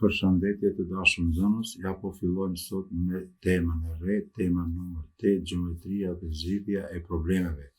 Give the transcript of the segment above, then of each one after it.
Përshëndetje të dashur nxënës, ja po fillojmë sot me temën e re, tema numër 8, gjeometria dhe zgjidhja e problemeve.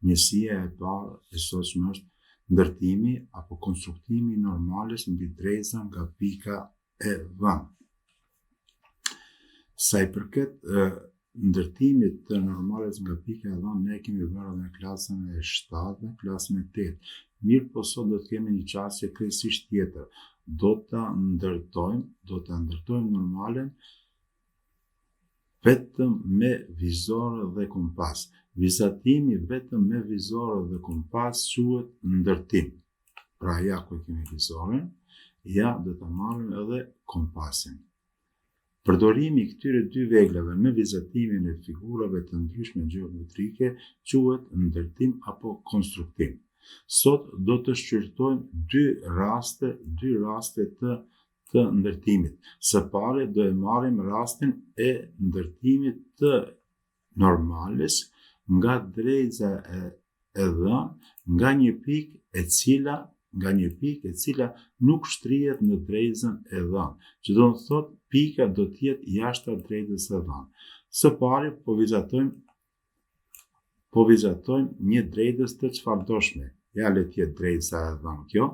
Njësia e parë e sotshme është ndërtimi apo konstruktimi i normales mbi drejza nga pika e dhënë. Sa i përket ndërtimit të normales nga pika e dhënë, ne kemi bërë në klasën e 7 dhe klasën e 8. Mirë po sot do të kemi një qasje kryesisht tjetër. Do ta ndërtojmë normalen vetëm me vizore dhe kompas. Vizatimi vetëm me vizore dhe kompas quhet ndërtim. Pra ja ku kemi vizoren, ja do ta marrim edhe kompasin. Përdorimi i këtyre dy veglave në vizatimin e figurave të ndryshme gjeometrike quhet ndërtim apo konstruktim. Sot do të shqyrtojmë dy raste të ndërtimit. Së pari do e marrim rastin e ndërtimit të normales nga drejza e dhënë nga një pikë e cila nuk shtrihet në drejzën e dhënë, që do të thotë pika do të jetë jashtë drejtës së dhënë. Së pari po vizatojmë një drejtës të çfarëdoshme. Ja le të jetë drejtësa e dhënë kjo.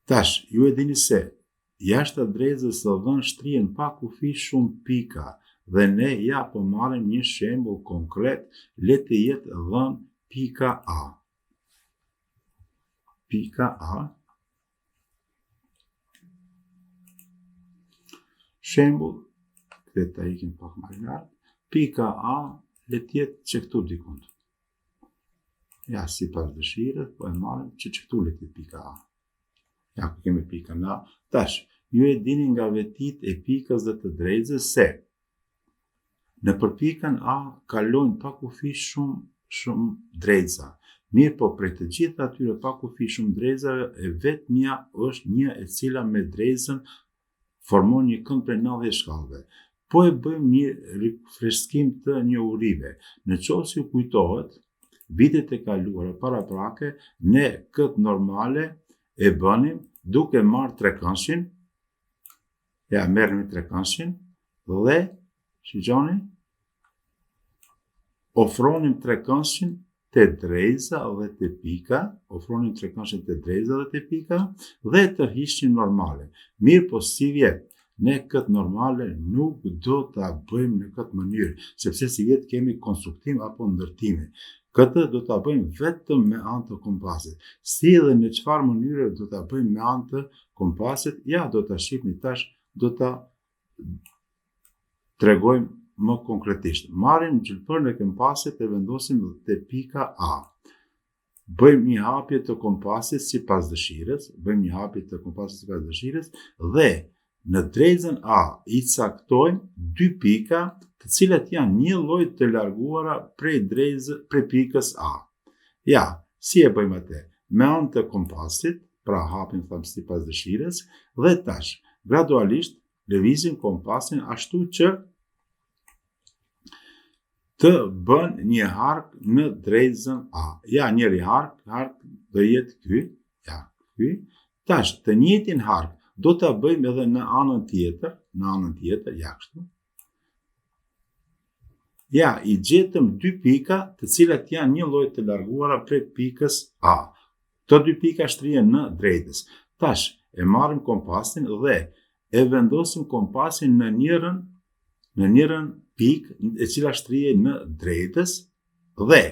Tash, ju e dini se jashtë drejtës së dhënë shtrihen pa kufi shumë pika dhe ne ja po marrim një shembull konkret, le të jetë dhënë pika A. Pika A. Shembull, këtë ta ikim pak më lart. Pika A le të jetë që këtu dikund. Ja, si pas dëshirës, po e marrim që këtu le të jetë pika A. Ja, ku kemi pika A. Tash, ju e dini nga vetit e pikës dhe të drejtës se në për pikën A kalojnë pa kufi shumë drejtësa. Mirë po prej të gjitha atyre pa kufi shumë drejtësave, vetmja është një e cila me drejtën formon një kënd prej 90 shkallëve. Po e bëjmë një rifreskim të njohurive. Në qoftë se ju kujtohet, vitet e kaluara paraprake, ne këtë normale e bënim duke marrë trekëndshin, ja merrnim trekëndshin dhe shigjoni, ofronim trekëndshin te drejza dhe te pika, dhe të hiqnim normale. Mirë po si vjet, ne këtë normale nuk do ta bëjmë në këtë mënyrë, sepse si vjet kemi konstruktim apo ndërtime. Këtë do ta bëjmë vetëm me anë të kompasit. Si dhe në çfarë mënyre do ta bëjmë me anë të kompasit, ja do ta shihni tash, do ta tregojmë më konkretisht. Marrim gjilpërën e kompasit e vendosim te pika A. Bëjmë një hapje të kompasit sipas dëshirës, dhe në drejtën A i caktojmë dy pika të cilat janë një lloj të larguara prej pikës A. Ja, si e bëjmë atë? Me anë të kompasit, pra hapim sipas dëshirës, dhe tash gradualisht lëvizim kompasin ashtu që të bën një hark në drejtën A. Ja, njëri hark do jetë ky, ja, ky. Tash, të njëjtin hark do ta bëjmë edhe në anën tjetër, ja kështu. Ja, i gjetëm dy pika të cilat janë një lloj të larguara prej pikës A. Këto dy pika shtrihen në drejtës. Tash, e marrim kompasin dhe e vendosim kompasin në njërin pikë e cila shtrihet në drejtës dhe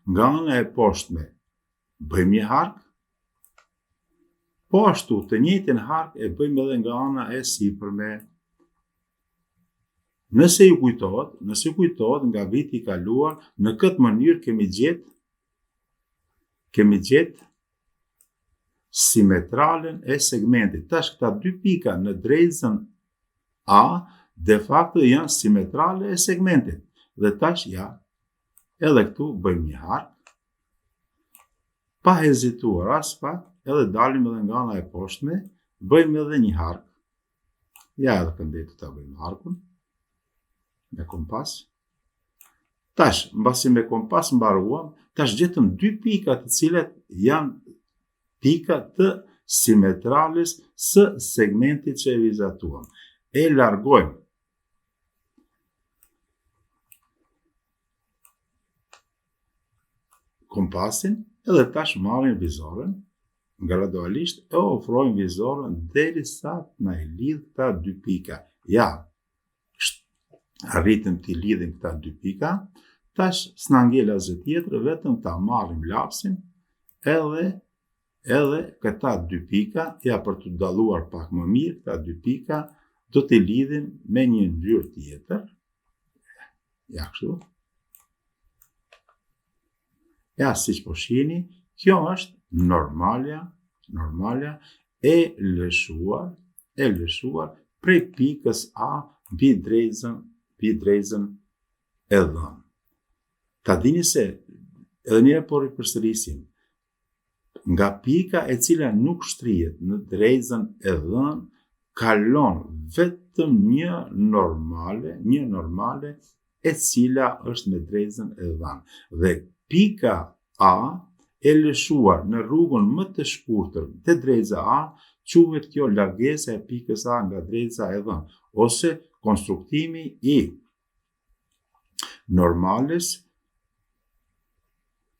nga ana e poshtme bëjmë një hark. Po ashtu, të njëjtin hark e bëjmë edhe nga ana e sipërme. Nëse ju kujtohet nga viti i kaluar, në këtë mënyrë kemi gjetë simetralen e segmentit. Tash këta dy pika në drejtën A de facto janë simetrale e segmentit. Dhe tash ja, edhe këtu bëjmë një hark. Pa hezituar as pak, edhe dalim edhe nga ana e poshtme, bëjmë edhe një hark. Ja edhe këndetu ta bëjmë harkun me kompas. Tash, mbasi me kompas mbaruam, tash gjetëm dy pika të cilat janë pika të simetrales së segmentit që e vizatuam. E largojmë kompasin edhe tash marrim vizoren, gradualisht e ofrojmë vizoren derisa na i lidh këta dy pika. Ja, arritëm t'i lidhim këta dy pika, tash s'na ngel asgjë tjetër, vetëm ta marrim lapsin edhe këta dy pika, ja për të dalluar pak më mirë, këta dy pika do t'i lidhim me një ngjyrë tjetër. Ja kështu. Ja, siç po shihni, kjo është normalja e lëshuar prej pikës A mbi drejzën e dhënë. Ta dini se edhe një po ripërsërisim, nga pika e cila nuk shtrihet në drejzën e dhënë kalon vetëm një normale e cila është me drejzën e dhënë. Dhe pika A e lëshuar në rrugën më të shkurtër te drejza A quhet kjo largesa e pikës A nga drejza e dhënë, ose konstruktimi i normales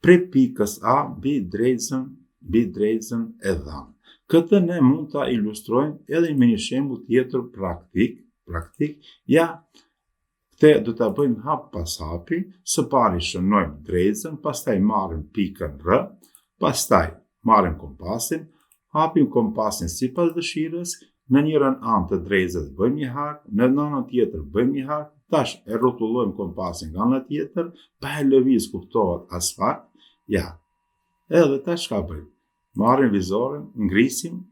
prej pikës A mbi drejzën e dhënë. Këtë ne mund ta ilustrojmë edhe me një shembull tjetër praktik. Ja, këtë do ta bëjmë hap pas hapi. Së pari shënojmë drejzën, pastaj marrim pikën R, pastaj marrim kompasin, hapim kompasin sipas dëshirës, në njërin anë të drejzës bëjmë një hark, në anën tjetër bëjmë një hark, tash e rrotullojmë kompasin nga ana tjetër, pa e lëviz kuptohet as fakt. Ja, edhe tash çka bëjmë? Marrim vizoren, ngrisim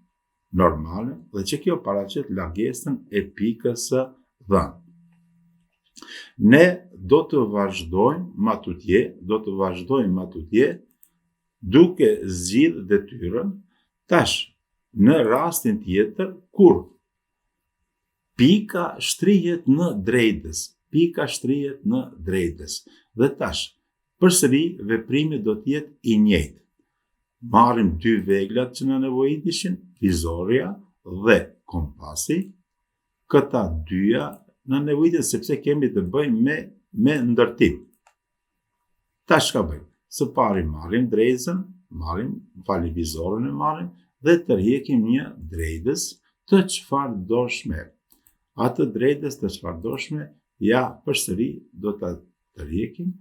normale dhe që kjo paraqet largesën e pikës së dhënë. Ne do të vazhdojmë matutje duke zgjidh detyrën tash në rastin tjetër kur pika shtrihet në drejtës. Dhe tash përsëri veprimi do të jetë i njëjtë. Marrim dy veglat që na nevojitishin, vizorja dhe kompasi. Këta dyja na nevojiten sepse kemi të bëjmë me ndërtim. Tash çka bëjmë? Së pari marrim drejzën, vizorën e marrim dhe tërheqim një drejtës të çfarëdoshme. Atë drejtës të çfarëdoshme, ja përsëri do ta tërheqim.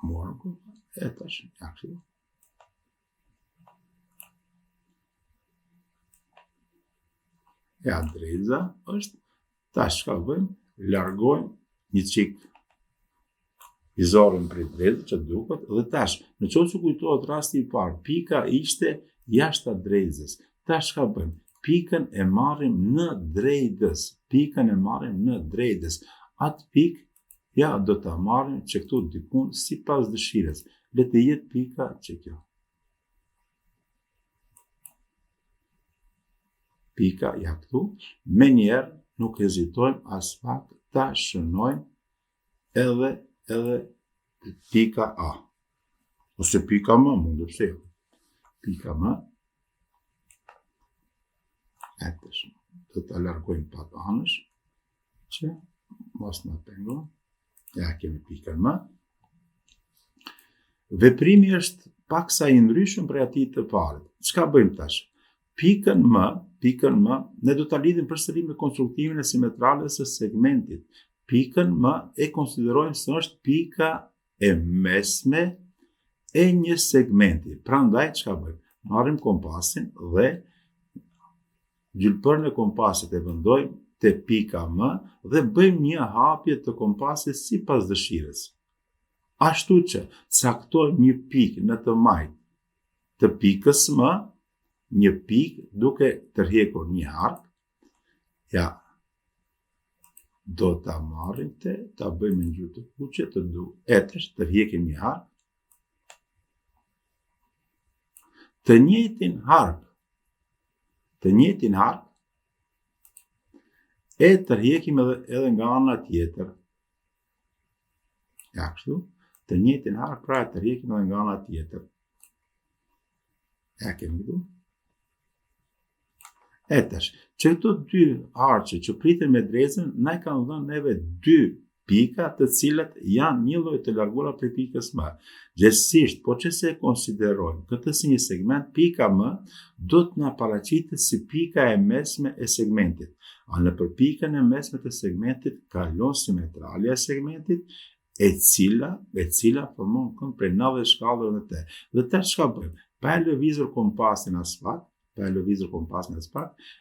Morgu, e tash, ja kështu. Ja, drejza është, tash çka bëjmë? Largojmë një çik vizorën prej drejtës që duket, dhe tash, në qoftë se kujtohet rasti i parë, pika ishte jashtë drejtës. Tash çka bëjmë? Pikën e marrim në drejtës. Atë pikë, ja, do ta marrim që këtu dikun sipas dëshirës. Le të jetë pika që kjo. Pika ja këtu, me njerë nuk hezitojmë as pak ta shënojmë edhe pika A. Ose pika M, mund të pse. Pika M. Etësh. Do ta largojmë pak anësh që mos na pengon. Ja kemi pikën M. Veprimi është paksa i ndryshëm prej atij të parë. Çka bëjmë tash? Pikën M, ne do ta lidhim përsëri me konstruktimin e simetrales së segmentit. Pikën M e konsiderojmë se është pika e mesme e një segmenti. Prandaj çka bëjmë? Marrim kompasin dhe gjylpërën e kompasit e vendojmë te pika M dhe bëjmë një hapje të kompasit sipas dëshirës. Ashtu që caktojmë një pikë në të majt të pikës M, një pikë duke tërhequr një hark. Ja, do ta marrim ta bëjmë një ngjyrë të kuqe të etësh, tërheqim një hark. Të njëjtin hark e tërheqim edhe nga ana tjetër. Ja, kështu. të njëjtin hark, pra të rjekim edhe nga ana tjetër. Ja kemi këtu. E tash, që këto dy harqe që priten me drejtën, na i kanë dhënë neve dy pika të cilat janë një lloj të larguara prej pikës M. Gjithsesi, po që se konsiderojmë këtë si një segment, pika M do të na paraqitet si pika e mesme e segmentit. A nëpër pikën e mesme të segmentit kalon simetralja e segmentit, e cila formon kënd prej 90 shkallëve në te. Dhe tash çka bëjmë? Pa e lëvizur kompasin as pak,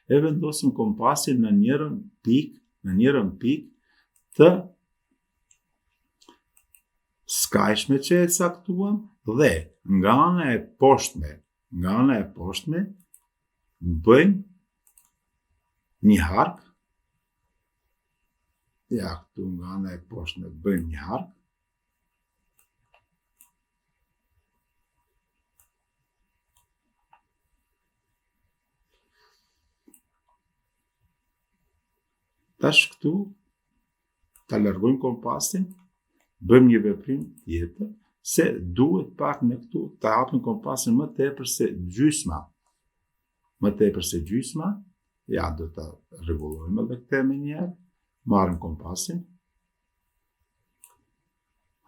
e vendosim kompasin në njërën pikë të skajshme që e caktuam dhe nga ana e poshtme bëjmë një hark. Ja, këtu nga ana e poshtme bëjmë një hark. Tash këtu ta largojmë kompasin, bëjmë një veprim tjetër, se duhet pak në këtu ta hapim kompasin më tepër se gjysma. Ja, do ta rregullojmë edhe këtë më njëherë. Marrim kompasin,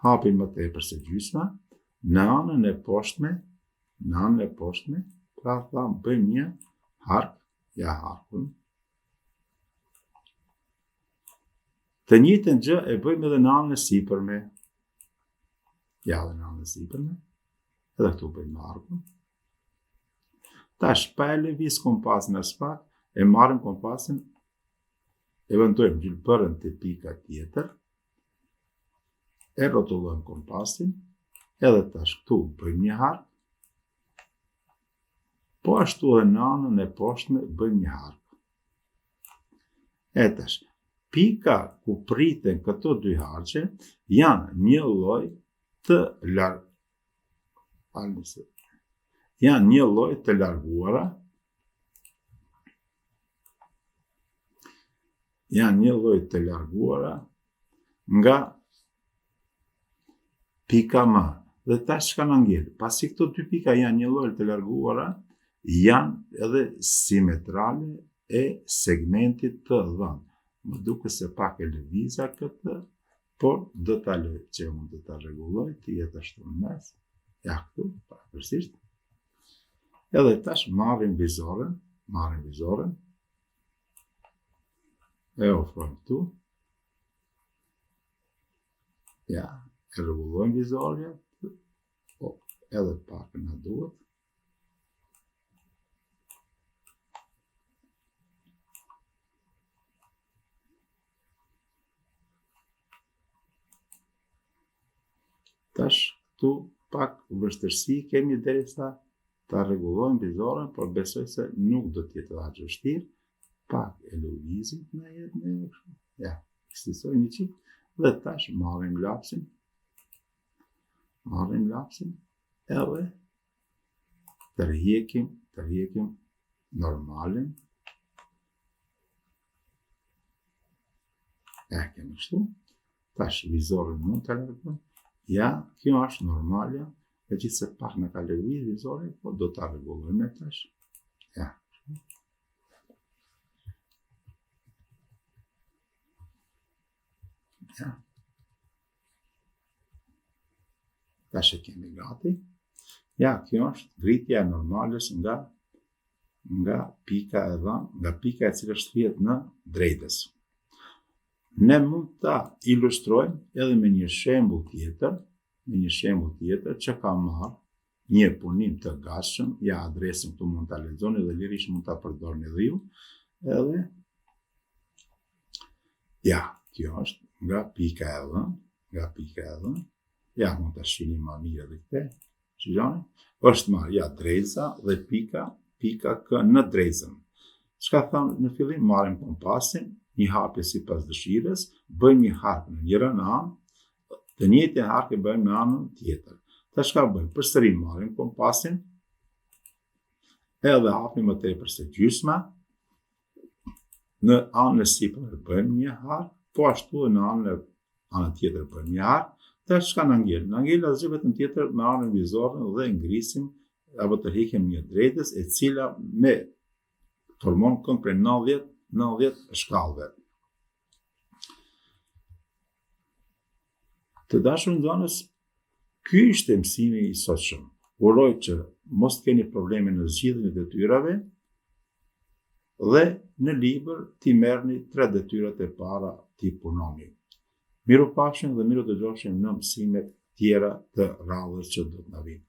hapim më tepër se gjysma, në anën e poshtme, pra tham bëjmë një hark, ja harkun. Të njëjtën gjë e bëjmë edhe në anën e sipërme. Ja, edhe në anën e sipërme. Edhe këtu bëjmë harkun. Tash, pa e lëviz kompasin as pak, e marrim kompasin, e vendojmë gjylpërën te pika tjetër, e rrotullojmë kompasin, edhe tash këtu bëjmë një hark, po ashtu edhe në anën e poshtme bëjmë një hark. E tash, pika ku priten këto dy harqe janë një lloj të larguara, nga pika M. Dhe tash çka na ngel? Pasi këto dy pika janë një lloj të larguara, janë edhe simetrale e segmentit të dhënë. Më duket se pak e lëviza këtë, por do ta lë që unë do ta rregulloj, të jetë ashtu në mes. Ja këtu, pavarësisht. Edhe tash marrim vizoren, e ofrojmë këtu. Ja, e rregullojmë vizorja, edhe pak na duhet. Tash këtu pak vështirësi kemi derisa ta rregullojmë vizoren, por besoj se nuk do të jetë aq vështirë. Pak e lëvizim na jetë në kështu. Ja, stisoj një çik dhe tash marrim lapsin. Edhe tërheqim normalin. Ja, kemi kështu. Tash vizorin mund të largojmë. Ja, kjo është normalja, megjithëse pak na ka lëviz vizori, po do ta rregullojmë tash. Ja. Ja. Tash e kemi gati. Ja, kjo është ngritja e normalës nga pika e dhënë, nga pika e cila shtrihet në drejtës. Ne mund ta ilustrojmë edhe me një shembull tjetër, që ka marrë një punim të gatshëm. Ja, adresën këtu mund ta lexoni dhe lirisht mund ta përdorni edhe ju. Edhe ja, kjo është nga pika e dhënë. Ja, mund ta shihni më mirë edhe këtë. Shihoni? Është marrë ja drejtësa dhe pika K në drejtën. Çka thamë në fillim, marrim kompasin, një hapje sipas dëshirës, bëjmë një hark në njërin anë, të njëjtin hark e bëjmë në anën tjetër. Tash çka bëjmë? Përsëri marrim kompasin, edhe hapim më tepër se gjysma, në anën e sipërme bëjmë një hark, po ashtu në anën tjetër bëjmë një hark, Tash çka na ngel? Na ngel asgjë vetëm tjetër me anën vizore dhe ngrisim apo të heqim një drejtës e cila me formon kënd për 90 shkallëve. Të dashur nxënës, ky ishte mësimi i sotshëm. Uroj që mos të keni probleme në zgjidhjen e detyrave dhe në libër t'i merrni 3 detyrat e para t'i punoni. Miru pafshim dhe miru dëgjofshim në mësimet tjera të radhës që do të na vinë.